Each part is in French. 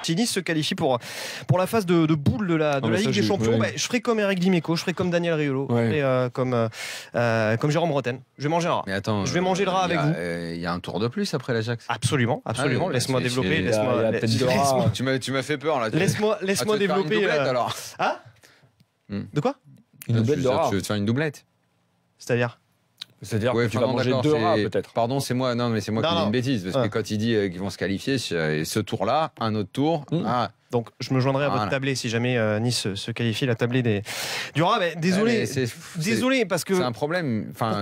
Si Nice se qualifie pour la phase de boule de la Ligue des Champions, je ferai comme Eric Dimeco, je ferai comme Daniel Riolo, comme Jérôme Roten. Je vais manger un rat. Mais attends, je vais manger le rat avec vous. Il y a un tour de plus après l'Ajax. Absolument. Laisse-moi développer. Tu m'as fait peur là. Laisse-moi développer. Une doublette, alors. Ah De quoi? Une doublette de rat. Tu veux te faire une doublette? C'est-à-dire que tu vas manger 2 rats peut-être. Pardon, c'est moi. Non, mais c'est moi qui dis une bêtise parce que quand il dit qu'ils vont se qualifier, ce tour-là, un autre tour. Donc je me joindrai à votre tablé si jamais Nice se qualifie, la tablée du rat. Désolé, désolé parce que c'est un problème. Enfin,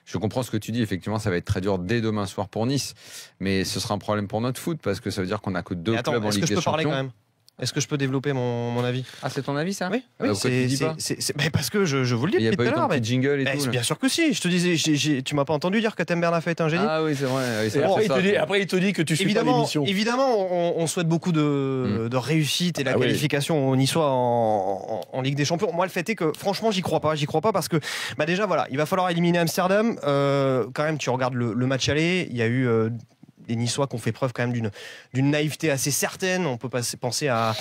je comprends ce que tu dis. Effectivement, ça va être très dur dès demain soir pour Nice, mais ce sera un problème pour notre foot parce que ça veut dire qu'on a que 2 clubs en Ligue des Champions. Est-ce que je peux développer mon avis? Ah, c'est ton avis, ça? Oui. Pourquoi tu dis pas? Parce que je vous le dis depuis tout à l'heure. Il n'y a pas eu ton petit jingle et tout. Bien sûr que si. Je te disais, tu m'as pas entendu dire que Katem Bernafé est un génie? Ah oui, c'est vrai. Après, il te dit que tu suis pas l'émission. Évidemment, on souhaite beaucoup de réussite et la qualification au Niçois en Ligue des Champions. Moi, le fait est que, franchement, j'y crois pas. J'y crois pas parce que, déjà, voilà, il va falloir éliminer Amsterdam. Quand même, tu regardes le match aller, il y a eu des Niçois qui ont fait preuve quand même d'une naïveté assez certaine. On peut penser à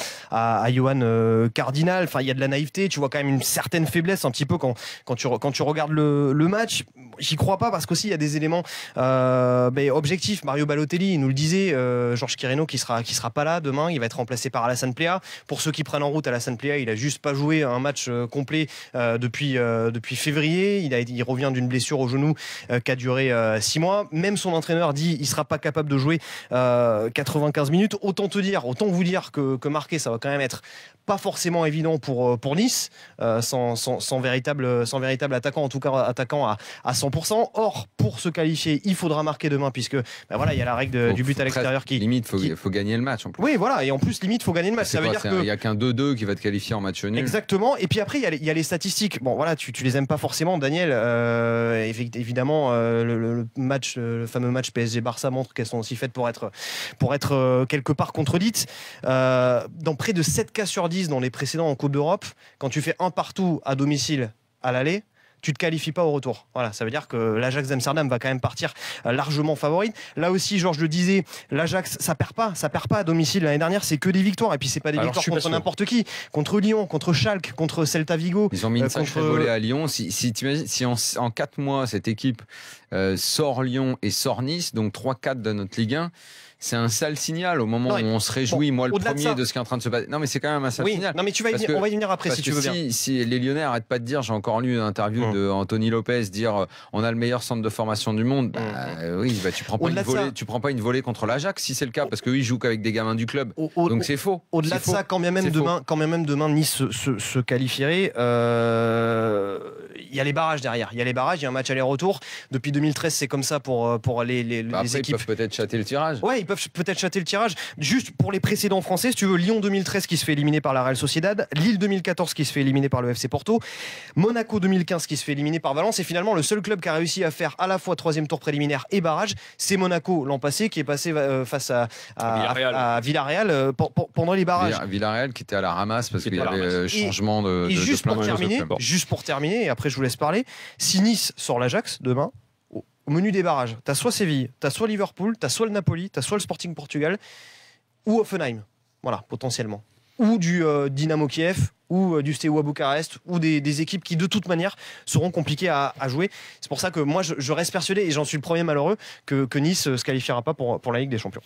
Johan Cardinal. Enfin, il y a de la naïveté. Tu vois quand même une certaine faiblesse un petit peu quand tu regardes le match. J'y crois pas parce qu'aussi il y a des éléments objectifs. Mario Balotelli, il nous le disait, Georges Quirino qui sera pas là demain. Il va être remplacé par Alassane Plea. Pour ceux qui prennent en route, Alassane Plea, il a juste pas joué un match complet depuis février. Il revient d'une blessure au genou qui a duré 6 mois. Même son entraîneur dit il sera pas capable de jouer 95 minutes. Autant vous dire que marquer, ça va quand même être pas forcément évident pour Nice, sans véritable attaquant, en tout cas attaquant à 100%. Or, pour se qualifier, il faudra marquer demain, puisque il y a la règle du but à l'extérieur qui... Limite, faut gagner le match en plus. Oui, voilà, et en plus, limite, faut gagner le match. Ça veut dire il n'y a qu'un 2-2 qui va te qualifier en match nul. Exactement, et puis après, il y a les statistiques. Bon, voilà, tu les aimes pas forcément, Daniel. Évidemment, le fameux match PSG-Barça montre qu'elles sont aussi faites pour être quelque part contredites. Dans près de 7 cas sur 10 dans les précédents en Coupe d'Europe, quand tu fais un partout à domicile à l'aller, tu te qualifies pas au retour. Voilà, ça veut dire que l'Ajax d'Amsterdam va quand même partir largement favorite. Là aussi, Georges le disait, l'Ajax, ça perd pas à domicile. L'année dernière, c'est que des victoires. Et puis, c'est pas des victoires contre n'importe qui. Contre Lyon, contre Schalke, contre Celta Vigo. Ils ont mis une sacrée volée à Lyon. Si t'imagines, si en 4 mois, cette équipe sort Lyon et sort Nice, donc 3-4 de notre Ligue 1, c'est un sale signal au moment où on se réjouit, moi le premier, de ce qui est en train de se passer. Non, mais c'est quand même un sale signal. Non, mais on va y venir après si tu veux bien. Si les Lyonnais n'arrêtent pas de dire, j'ai encore lu une interview de Anthony Lopez dire on a le meilleur centre de formation du monde. Tu prends pas une volée contre l'Ajax si c'est le cas, parce qu'eux ils jouent qu'avec des gamins du club. Donc c'est faux. Au-delà de ça, quand bien même demain Nice se qualifierait, il y a les barrages derrière. Il y a les barrages, il y a un match aller-retour. Depuis 2013, c'est comme ça pour les équipes. Ils peuvent peut-être chater le tirage. Ouais, ils peuvent peut-être chater le tirage. Juste pour les précédents français, si tu veux, Lyon 2013 qui se fait éliminer par la Real Sociedad, Lille 2014 qui se fait éliminer par le FC Porto, Monaco 2015 qui se fait éliminer par Valence, et finalement le seul club qui a réussi à faire à la fois 3e tour préliminaire et barrage, c'est Monaco l'an passé qui est passé face à Villarreal pendant les barrages. Villarreal qui était à la ramasse parce qu'il y avait changement de juste pour terminer, et après je vous laisse parler, si Nice sort l'Ajax demain, au menu des barrages, t'as soit Séville, t'as soit Liverpool, t'as soit le Napoli, t'as soit le Sporting Portugal ou Hoffenheim, voilà, potentiellement, ou du Dynamo Kiev, ou du Steaua Bucarest, ou des équipes qui de toute manière seront compliquées à jouer. C'est pour ça que moi je reste persuadé, et j'en suis le premier malheureux, que Nice se qualifiera pas pour la Ligue des Champions.